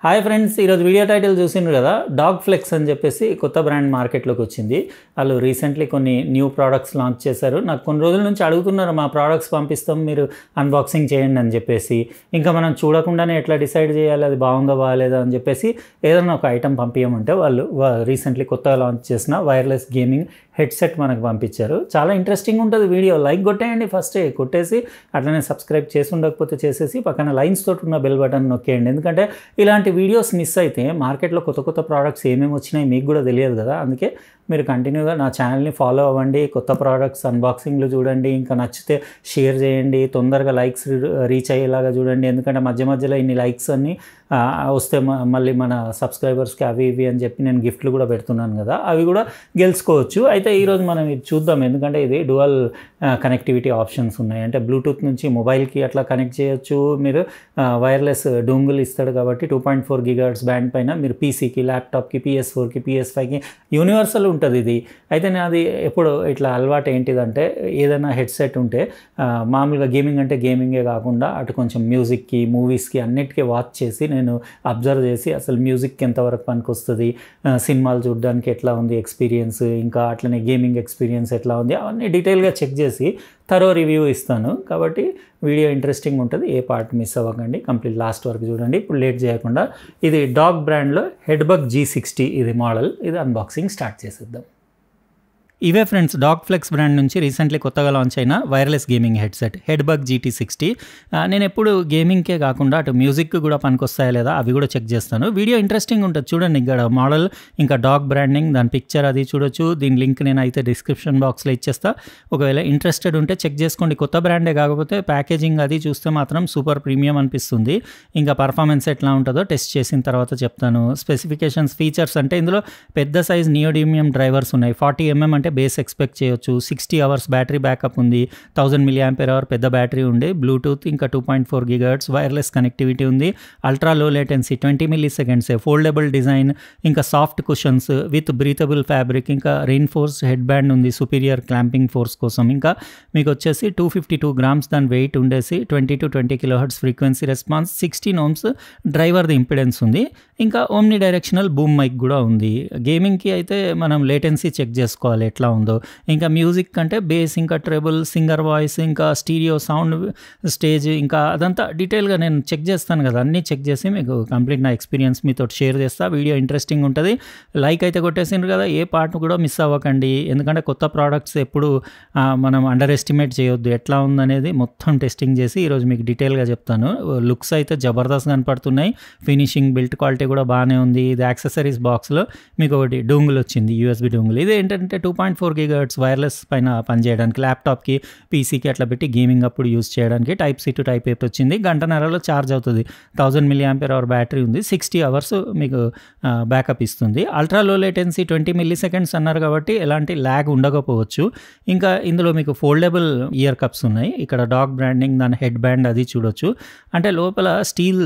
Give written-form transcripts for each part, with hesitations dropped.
Hi friends, ఈరోజు video title చూసిండ్రు కదా, డాగ్ ఫ్లెక్స్ అని చెప్పేసి కొత్త బ్రాండ్ మార్కెట్లోకి వచ్చింది. వాళ్ళు రీసెంట్లీ కొన్ని న్యూ ప్రోడక్ట్స్ లాంచ్ చేశారు. నాకు కొన్ని రోజుల నుంచి అడుగుతున్నారు, మా ప్రోడక్ట్స్ పంపిస్తాం, మీరు అన్బాక్సింగ్ చేయండి అని చెప్పేసి. ఇంకా మనం చూడకుండానే ఎట్లా డిసైడ్ చేయాలి అది బాగుందా బాగాలేదా అని చెప్పేసి ఏదైనా ఒక ఐటమ్ పంపించమంటే వాళ్ళు రీసెంట్లీ కొత్తగా లాంచ్ చేసిన వైర్లెస్ గేమింగ్ హెడ్సెట్ మనకు పంపించారు. చాలా ఇంట్రెస్టింగ్ ఉంటుంది వీడియో. లైక్ కొట్టేయండి, ఫస్ట్ కొట్టేసి అట్లనే సబ్స్క్రైబ్ చేసి ఉండకపోతే చేసేసి పక్కన లైన్స్ తోటి ఉన్న బెల్ బటన్ నొక్కేయండి. ఎందుకంటే ఇలాంటి వీడియోస్ మిస్ అయితే మార్కెట్లో కొత్త కొత్త ప్రోడక్ట్స్ ఏమేమి వచ్చినాయి మీకు కూడా తెలియదు కదా. అందుకే మీరు కంటిన్యూగా నా ఛానల్ని ఫాలో అవ్వండి, కొత్త ప్రోడక్ట్స్ అన్బాక్సింగ్లు చూడండి, ఇంకా నచ్చితే షేర్ చేయండి, తొందరగా లైక్స్ రీచ్ అయ్యేలాగా చూడండి. ఎందుకంటే మధ్య మధ్యలో ఇన్ని లైక్స్ అన్నీ వస్తే మళ్ళీ మన సబ్స్క్రైబర్స్కి అవి ఇవి అని చెప్పి నేను గిఫ్ట్లు కూడా పెడుతున్నాను కదా, అవి కూడా గెలుచుకోవచ్చు. అయితే ఈరోజు మనం ఇది చూద్దాం. ఎందుకంటే ఇది డ్యువల్ కనెక్టివిటీ ఆప్షన్స్ ఉన్నాయి. అంటే బ్లూటూత్ నుంచి మొబైల్కి అట్లా కనెక్ట్ చేయొచ్చు. మీరు వైర్లెస్ డోంగుల్ ఇస్తాడు కాబట్టి 2.4 GHz బ్యాండ్ పైన మీరు పీసీకి, ల్యాప్టాప్కి, PS4కి, PS5కి యూనివర్సల్ ఉంటుంది ఇది. అయితే నేను అది ఎప్పుడు ఇట్లా అలవాటు ఏంటిదంటే, ఏదైనా హెడ్సెట్ ఉంటే మామూలుగా గేమింగ్ అంటే గేమింగే కాకుండా అటు కొంచెం మ్యూజిక్కి, మూవీస్కి అన్నిటికీ వాచ్ చేసి నేను అబ్జర్వ్ చేసి అసలు మ్యూజిక్కి ఎంతవరకు పనికి వస్తుంది, సినిమాలు చూడడానికి ఎట్లా ఉంది ఎక్స్పీరియన్స్, ఇంకా అట్లనే గేమింగ్ ఎక్స్పీరియన్స్ ఎట్లా ఉంది, అవన్నీ డీటెయిల్గా చెక్ చేసి థరో రివ్యూ ఇస్తాను. కాబట్టి వీడియో ఇంట్రెస్టింగ్ ఉంటుంది, ఏ పార్ట్ మిస్ అవ్వకండి, కంప్లీట్ లాస్ట్ వరకు చూడండి. ఇప్పుడు లేట్ చేయకుండా ఇది డాగ్ బ్రాండ్లో హెడ్బగ్ G60 ఇది మోడల్. ఇది అన్బాక్సింగ్ స్టార్ట్ చేసేద్దాం. ఇవే ఫ్రెండ్స్, డాగ్ ఫ్లెక్స్ బ్రాండ్ నుంచి రీసెంట్లీ కొత్తగా లాంచ్ అయిన వైర్లెస్ గేమింగ్ హెడ్సెట్ హెడ్బగ్ GT60. నేను ఎప్పుడు గేమింగ్కే కాకుండా అటు మ్యూజిక్ కూడా పనికొస్తాయా లేదా అవి కూడా చెక్ చేస్తాను. వీడియో ఇంట్రెస్టింగ్ ఉంటుంది చూడండి. ఇక్కడ మోడల్ ఇంకా డాగ్ బ్రాండింగ్, దాని పిక్చర్ అది చూడొచ్చు. దీని లింక్ నేను అయితే డిస్క్రిప్షన్ బాక్స్లో ఇచ్చేస్తా. ఒకవేళ ఇంట్రెస్టెడ్ ఉంటే చెక్ చేసుకోండి. కొత్త బ్రాండే కాకపోతే ప్యాకేజింగ్ అది చూస్తే మాత్రం సూపర్ ప్రీమియం అనిపిస్తుంది. ఇంకా పర్ఫార్మెన్స్ ఎట్లా ఉంటుందో టెస్ట్ చేసిన తర్వాత చెప్తాను. స్పెసిఫికేషన్స్, ఫీచర్స్ అంటే ఇందులో పెద్ద సైజ్ నియోడిమియం డ్రైవర్స్ ఉన్నాయి. 40 mm అంటే బేస్ ఎక్స్పెక్ట్ చేయొచ్చు. 60 hours బ్యాటరీ బ్యాకప్ ఉంది. 1000 mAh పెద్ద బ్యాటరీ ఉండే. బ్లూటూత్ ఇంకా 2.4 GHz వైర్లెస్ కనెక్టివిటీ ఉంది. Ultra low latency 20 milliseconds, foldable design, ఇంకా soft cushions with breathable fabric, ఇంకా రెయిన్ఫోర్స్డ్ హెడ్ బ్యాండ్ ఉంది సుపీరియర్ క్లాంపింగ్ ఫోర్స్ కోసం. ఇంకా మీకు వచ్చేసి 252 grams దాని వెయిట్ ఉండేసి 20 to 20 kHz frequency response, 16 ohms డ్రైవర్ది ఇంపిడెన్స్ ఉంది. ఇంకా ఓమ్ని డైరెక్షనల్ బూమ్ మైక్ కూడా ఉంది. గేమింగ్కి అయితే మనం లేటెన్సీ చెక్ చేసుకోవాలి ఎట్లా ఉందో. ఇంకా మ్యూజిక్ అంటే బేస్, ఇంకా ట్రెబుల్, సింగర్ వాయిస్, ఇంకా స్టీరియో సౌండ్, స్టేజ్, ఇంకా అదంతా డీటెయిల్గా నేను చెక్ చేస్తాను కదా. అన్నీ చెక్ చేసి మీకు కంప్లీట్ నా ఎక్స్పీరియన్స్ మీతో షేర్ చేస్తా. వీడియో ఇంట్రెస్టింగ్ ఉంటుంది. లైక్ అయితే కొట్టేసిండ్రు కదా, ఏ పార్ట్ కూడా మిస్ అవ్వకండి. ఎందుకంటే కొత్త ప్రోడక్ట్స్ ఎప్పుడు మనం అండర్ ఎస్టిమేట్ చేయొద్దు. ఎట్లా ఉందనేది మొత్తం టెస్టింగ్ చేసి ఈరోజు మీకు డీటెయిల్గా చెప్తాను. లుక్స్ అయితే జబర్దస్త్ కనపడుతున్నాయి. ఫినిషింగ్, బిల్ట్ క్వాలిటీ కూడా బాగానే ఉంది. ఇది యాక్సెసరీస్ బాక్స్లో మీకు ఒకటి డోంగుల్ వచ్చింది, USB డోంగుల్. ఇది ఏంటంటే 2.4 GHz వైర్లెస్ పైన పనిచేయడానికి, ల్యాప్టాప్కి, పీసీకి అట్లా పెట్టి గేమింగ్ అప్పుడు యూజ్ చేయడానికి Type-C to Type-A వచ్చింది. గంటన్నరలో ఛార్జ్ అవుతుంది. 1000 mAh బ్యాటరీ ఉంది. 60 hours మీకు బ్యాకప్ ఇస్తుంది. అల్ట్రా లో లేటెన్సీ 20 milliseconds అన్నారు కాబట్టి ఎలాంటి ల్యాగ్ ఉండకపోవచ్చు. ఇంకా ఇందులో మీకు ఫోల్డబుల్ ఇయర్ కప్స్ ఉన్నాయి. ఇక్కడ డాగ్ బ్రాండింగ్, దాని హెడ్ బ్యాండ్ అది చూడొచ్చు. అంటే లోపల స్టీల్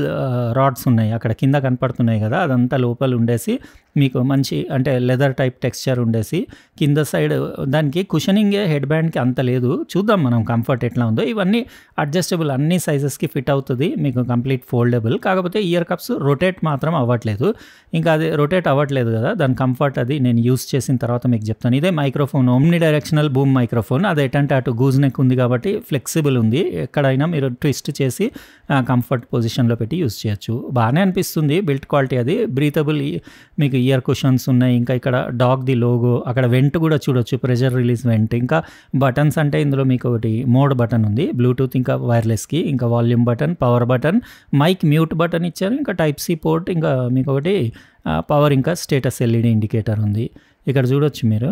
రాడ్స్ ఉన్నాయి, అక్కడ కింద కనపడుతున్నాయి కదా, అదంతా లోపల ఉండేసి మీకు మంచి అంటే లెదర్ టైప్ టెక్స్చర్ ఉండేసి, కింద సైడ్ దానికి కుషనింగే హెడ్ బ్యాండ్కి అంత లేదు. చూద్దాం మనం కంఫర్ట్ ఎట్లా ఉందో. ఇవన్నీ అడ్జస్టబుల్, అన్ని సైజెస్కి ఫిట్ అవుతుంది. మీకు కంప్లీట్ ఫోల్డబుల్. కాకపోతే ఇయర్ కప్స్ రొటేట్ మాత్రం అవ్వట్లేదు. ఇంకా అది రొటేట్ అవ్వట్లేదు కదా, దాని కంఫర్ట్ అది నేను యూస్ చేసిన తర్వాత మీకు చెప్తాను. ఇదే microphone, omni directional boom microphone. అది ఎటంటే అటు గూజ్ నెక్ ఉంది కాబట్టి ఫ్లెక్సిబుల్ ఉంది. ఎక్కడైనా మీరు ట్విస్ట్ చేసి కంఫర్ట్ పొజిషన్లో పెట్టి యూస్ చేయొచ్చు. బాగానే అనిపిస్తుంది. బిల్ట్ క్వాలిటీ అది బ్రీతబుల్, మీకు ఇయర్ కుషన్స్ ఉన్నాయి. ఇంకా ఇక్కడ డాగ్ది లోగో, అక్కడ వెంట్ కూడా చూడొచ్చు, ప్రెషర్ రిలీజ్ వెంట్. ఇంకా బటన్స్ అంటే ఇందులో మీకు ఒకటి మోడ్ బటన్ ఉంది, బ్లూటూత్ ఇంకా వైర్లెస్కి, ఇంకా volume button, power button, mic mute button ఇచ్చారు. ఇంకా Type-C పోర్ట్, ఇంకా మీకు ఒకటి పవర్, ఇంకా స్టేటస్ LED ఇండికేటర్ ఉంది. ఇక్కడ చూడొచ్చు మీరు.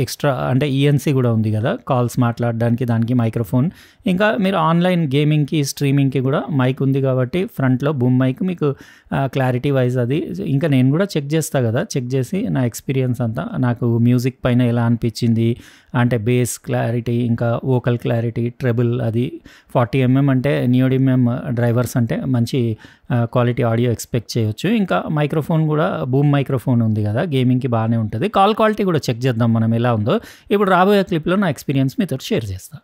ఎక్స్ట్రా అంటే ENC కూడా ఉంది కదా, కాల్స్ మాట్లాడడానికి, దానికి మైక్రోఫోన్. ఇంకా మీరు ఆన్లైన్ గేమింగ్కి, స్ట్రీమింగ్కి కూడా మైక్ ఉంది కాబట్టి ఫ్రంట్లో బూమ్ మైక్ మీకు క్లారిటీ వైజ్ అది. ఇంకా నేను కూడా చెక్ చేస్తా కదా, చెక్ చేసి నా ఎక్స్పీరియన్స్ అంతా నాకు మ్యూజిక్ పైన ఎలా అనిపించింది అంటే బేస్ క్లారిటీ, ఇంకా వోకల్ క్లారిటీ, ట్రెబుల్ అది 40 mm అంటే నియోడిమియం డ్రైవర్స్ అంటే మంచి క్వాలిటీ ఆడియో ఎక్స్పెక్ట్ చేయొచ్చు. ఇంకా మైక్రోఫోన్ కూడా బూమ్ మైక్రోఫోన్ ఉంది కదా, గేమింగ్కి బాగానే ఉంటుంది. కాల్ క్వాలిటీ కూడా చెక్ చేద్దాం మనం ఎలా ఉందో. ఇప్పుడు రాబోయే క్లిప్లో నా ఎక్స్పీరియన్స్ మీతో షేర్ చేస్తాను.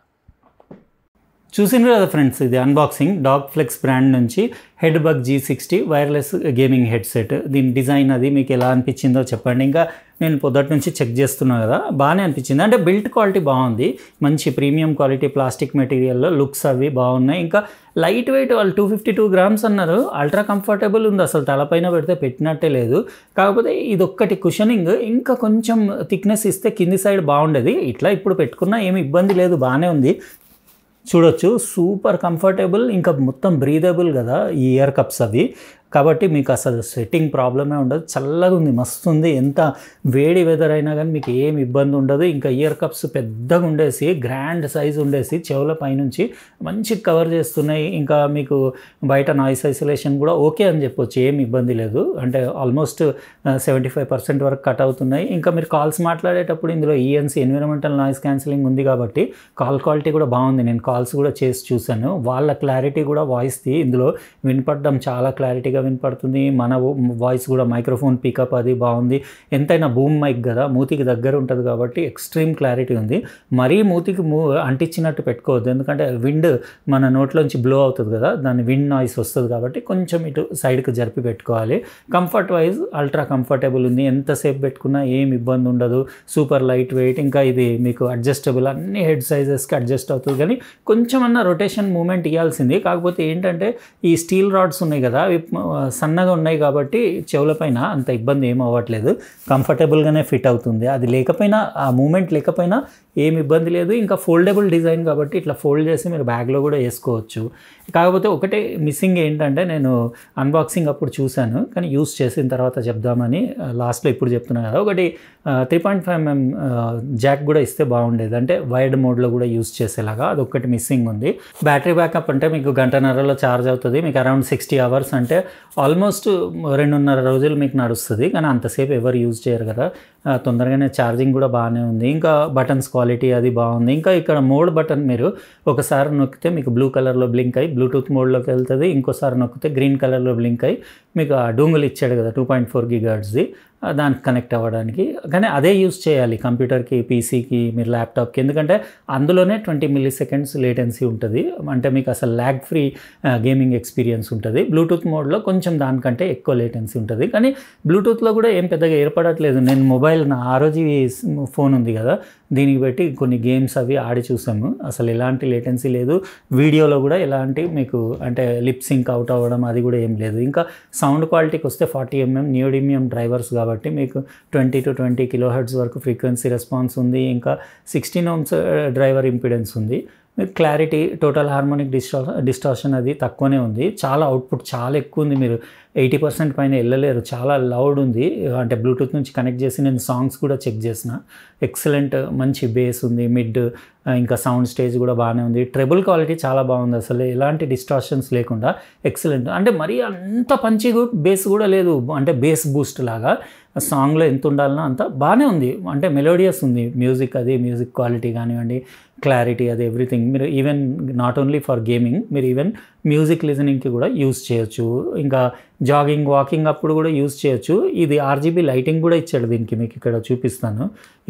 చూసిండ్రు కదా ఫ్రెండ్స్, ఇది అన్బాక్సింగ్ డాగ్ ఫ్లెక్స్ బ్రాండ్ నుంచి హెడ్బగ్ G60 వైర్లెస్ గేమింగ్ హెడ్సెట్. దీని డిజైన్ అది మీకు ఎలా అనిపించిందో చెప్పండి. ఇంకా నేను పొద్దుటి నుంచి చెక్ చేస్తున్నా కదా, బాగానే అనిపించింది. అంటే బిల్ట్ క్వాలిటీ బాగుంది, మంచి ప్రీమియం క్వాలిటీ ప్లాస్టిక్ మెటీరియల్లో లుక్స్ అవి బాగున్నాయి. ఇంకా లైట్ వెయిట్, వాళ్ళు 252 grams అన్నారు. అల్ట్రా కంఫర్టబుల్ ఉంది, అసలు తలపైన పెడితే పెట్టినట్టే లేదు. కాకపోతే ఇదొక్కటి కుషనింగ్ ఇంకా కొంచెం థిక్నెస్ ఇస్తే కింది సైడ్ బాగుండేది. ఇట్లా ఇప్పుడు పెట్టుకున్నా ఏమి ఇబ్బంది లేదు, బాగానే ఉంది. చూడొచ్చు, సూపర్ కంఫర్టబుల్, ఇంకా మొత్తం బ్రీదబుల్ కదా ఈ ఇయర్ కప్స్ అవి, కాబట్టి మీకు అసలు స్వెట్టింగ్ ప్రాబ్లమే ఉండదు. చల్లగా ఉంది, మస్తు ఉంది. ఎంత వేడి వెదర్ అయినా కానీ మీకు ఏం ఇబ్బంది ఉండదు. ఇంకా ఇయర్ కప్స్ పెద్దగా ఉండేసి, గ్రాండ్ సైజ్ ఉండేసి, చెవుల పైనుంచి మంచి కవర్ చేస్తున్నాయి. ఇంకా మీకు బయట నాయిస్ ఐసోలేషన్ కూడా ఓకే అని చెప్పొచ్చు, ఏం ఇబ్బంది లేదు. అంటే ఆల్మోస్ట్ 75% వరకు కట్ అవుతున్నాయి. ఇంకా మీరు కాల్స్ మాట్లాడేటప్పుడు ఇందులో ENC ఎన్విరాన్మెంటల్ నాయిస్ క్యాన్సిలింగ్ ఉంది కాబట్టి కాల్ క్వాలిటీ కూడా బాగుంది. నేను కాల్స్ కూడా చేసి చూశాను, వాళ్ళ క్లారిటీ కూడా వాయిస్ది ఇందులో వినపడడం చాలా క్లారిటీగా వినపడుతుంది. మన వాయిస్ కూడా మైక్రోఫోన్ పికప్ అది బాగుంది. ఎంతైనా బూమ్ మైక్ కదా, మూతికి దగ్గర ఉంటుంది కాబట్టి ఎక్స్ట్రీమ్ క్లారిటీ ఉంది. మరీ మూతికి అంటించినట్టు పెట్టుకోవద్దు, ఎందుకంటే విండ్ మన నోట్లోంచి బ్లో అవుతుంది కదా, దాని విండ్ నాయిస్ వస్తుంది కాబట్టి కొంచెం ఇటు సైడ్కి జరిపి పెట్టుకోవాలి. కంఫర్ట్ వైజ్ అల్ట్రా కంఫర్టబుల్ ఉంది, ఎంతసేపు పెట్టుకున్నా ఏం ఇబ్బంది ఉండదు. సూపర్ లైట్ వెయిట్, ఇంకా ఇది మీకు అడ్జస్టబుల్, అన్ని హెడ్ సైజెస్కి అడ్జస్ట్ అవుతుంది. కానీ కొంచెం అన్న రొటేషన్ మూమెంట్ ఇవ్వాల్సింది. కాకపోతే ఏంటంటే ఈ స్టీల్ రాడ్స్ ఉన్నాయి కదా, అవి సన్నగా ఉన్నాయి కాబట్టి చెవుల పైన అంత ఇబ్బంది ఏం అవ్వట్లేదు, కంఫర్టబుల్గానే ఫిట్ అవుతుంది. అది లేకపోయినా, ఆ మూమెంట్ లేకపోయినా ఏమి ఇబ్బంది లేదు. ఇంకా ఫోల్డబుల్ డిజైన్ కాబట్టి ఇట్లా ఫోల్డ్ చేసి మీరు బ్యాగ్లో కూడా వేసుకోవచ్చు. కాకపోతే ఒకటే మిస్సింగ్ ఏంటంటే, నేను అన్బాక్సింగ్ అప్పుడు చూశాను కానీ యూస్ చేసిన తర్వాత చెప్దామని లాస్ట్లో ఇప్పుడు చెప్తున్నా కదా, ఒకటి 3.5mm జాక్ కూడా ఇస్తే బాగుండేది, అంటే వైడ్ మోడ్లో కూడా యూస్ చేసేలాగా. అదొక్కటి మిస్సింగ్ ఉంది. బ్యాటరీ బ్యాకప్ అంటే మీకు గంటన్నరలో ఛార్జ్ అవుతుంది. మీకు అరౌండ్ 60 hours అంటే ఆల్మోస్ట్ 2.5 రోజులు మీకు నడుస్తుంది. కానీ అంతసేపు ఎవరు యూజ్ చేయరు కదా, తొందరగానే ఛార్జింగ్ కూడా బాగానే ఉంది. ఇంకా బటన్స్ క్వాలిటీ అది బాగుంది. ఇంకా ఇక్కడ మోడ్ బటన్ మీరు ఒకసారి నొక్కితే మీకు బ్లూ కలర్లో బ్లింక్ అయ్యి బ్లూటూత్ మోడ్లోకి వెళ్తుంది. ఇంకోసారి నొక్కితే గ్రీన్ కలర్లో బ్లింక్ అయ్యి మీకు ఆ డోంగిల్ ఇచ్చాడు కదా 2.4 GHzది, దానికి కనెక్ట్ అవ్వడానికి. కానీ అదే యూజ్ చేయాలి కంప్యూటర్కి, పీసీకి, మీరు ల్యాప్టాప్కి, ఎందుకంటే అందులోనే 20 milliseconds లేటెన్సీ ఉంటుంది. అంటే మీకు అసలు ల్యాగ్ ఫ్రీ గేమింగ్ ఎక్స్పీరియన్స్ ఉంటుంది. బ్లూటూత్ మోడ్లో కొంచెం దానికంటే ఎక్కువ లేటెన్సీ ఉంటుంది. కానీ బ్లూటూత్లో కూడా ఏం పెద్దగా ఏర్పడట్లేదు. నేను మొబైల్, నా ROG ఫోన్ ఉంది కదా, దీనికి పెట్టి కొన్ని గేమ్స్ అవి ఆడి చూసాము, అసలు ఎలాంటి లేటెన్సీ లేదు. వీడియోలో కూడా ఎలాంటి మీకు అంటే లిప్ సింక్ అవుట్ అవ్వడం అది కూడా ఏం లేదు. ఇంకా సౌండ్ క్వాలిటీకి వస్తే 40mm నియోడిమియం డ్రైవర్స్ కాబట్టి మీకు 20 to 20 kHz వరకు ఫ్రీక్వెన్సీ రెస్పాన్స్ ఉంది. ఇంకా 16 ohms డ్రైవర్ ఇంపిడెన్స్ ఉంది. మీకు క్లారిటీ, టోటల్ హార్మోనిక్ డిస్టార్షన్ అది తక్కువనే ఉంది. చాలా అవుట్పుట్ చాలా ఎక్కువ ఉంది, మీరు 80% పైన వెళ్ళలేరు, చాలా లౌడ్ ఉంది. అంటే బ్లూటూత్ నుంచి కనెక్ట్ చేసి నేను సాంగ్స్ కూడా చెక్ చేసిన, ఎక్సలెంట్, మంచి బేస్ ఉంది, మిడ్, ఇంకా సౌండ్ స్టేజ్ కూడా బాగానే ఉంది. ట్రెబుల్ క్వాలిటీ చాలా బాగుంది, అసలు ఎలాంటి డిస్టార్షన్స్ లేకుండా ఎక్సలెంట్. అంటే మరీ అంత పంచి బేస్ కూడా లేదు, అంటే బేస్ బూస్ట్ లాగా సాంగ్లో ఎంత ఉండాలన్నా అంత బాగానే ఉంది. అంటే మెలోడియస్ ఉంది మ్యూజిక్, అది మ్యూజిక్ క్వాలిటీ కానివ్వండి, క్లారిటీ, అది ఎవ్రీథింగ్. మీరు even not only for gaming, మీరు ఈవెన్ మ్యూజిక్ లిజనింగ్కి కూడా యూస్ చేయొచ్చు. ఇంకా జాగింగ్, వాకింగ్ అప్పుడు కూడా యూస్ చేయొచ్చు. ఇది RGB లైటింగ్ కూడా ఇచ్చాడు దీనికి, మీకు ఇక్కడ చూపిస్తాను.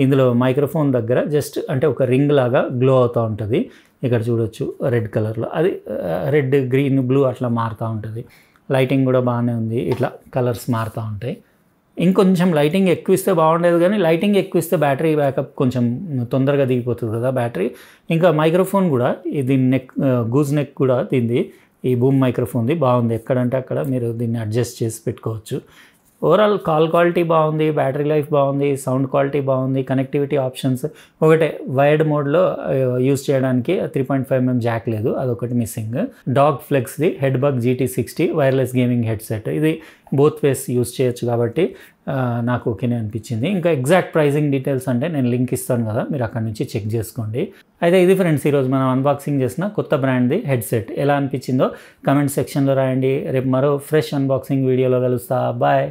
ఇందులో మైక్రోఫోన్ దగ్గర జస్ట్ అంటే ఒక రింగ్ లాగా గ్లో అవుతూ ఉంటుంది. ఇక్కడ చూడొచ్చు రెడ్ కలర్లో, అది రెడ్, గ్రీన్, బ్లూ అట్లా మారుతూ ఉంటుంది. లైటింగ్ కూడా బాగానే ఉంది, ఇట్లా కలర్స్ మారుతూ ఉంటాయి. ఇంకొంచెం లైటింగ్ ఎక్కువ ఇస్తే బాగుండేది, కానీ లైటింగ్ ఎక్కువ ఇస్తే బ్యాటరీ బ్యాకప్ కొంచెం తొందరగా దిగిపోతుంది కదా బ్యాటరీ. ఇంకా మైక్రోఫోన్ కూడా ఇది గూజ్ నెక్ కూడా దీనిది, ఈ బూమ్ మైక్రోఫోన్ది బాగుంది. ఎక్కడంటే అక్కడ మీరు దీన్ని అడ్జస్ట్ చేసి పెట్టుకోవచ్చు. ఓవరాల్ కాల్ క్వాలిటీ బాగుంది, బ్యాటరీ లైఫ్ బాగుంది, సౌండ్ క్వాలిటీ బాగుంది. కనెక్టివిటీ ఆప్షన్స్ ఒకటే, వైర్డ్ మోడ్లో యూస్ చేయడానికి 3.5mm జాక్ లేదు, అదొకటి మిస్సింగ్. డాగ్ ఫ్లెక్స్ది హెడ్బగ్ GT60 వైర్లెస్ గేమింగ్ హెడ్సెట్, ఇది బోత్ వేస్ యూస్ చేయొచ్చు కాబట్టి నాకు ఓకేనే అనిపించింది. ఇంకా ఎగ్జాక్ట్ ప్రైజింగ్ డీటెయిల్స్ అంటే నేను లింక్ ఇస్తాను కదా, మీరు అక్కడ నుంచి చెక్ చేసుకోండి. అయితే ఇది ఫ్రెండ్స్, ఈరోజు మనం అన్బాక్సింగ్ చేసిన కొత్త బ్రాండ్ది హెడ్సెట్. ఎలా అనిపించిందో కమెంట్ సెక్షన్లో రాయండి. రేపు మరో ఫ్రెష్ అన్బాక్సింగ్ వీడియోలో కలుస్తా. బాయ్.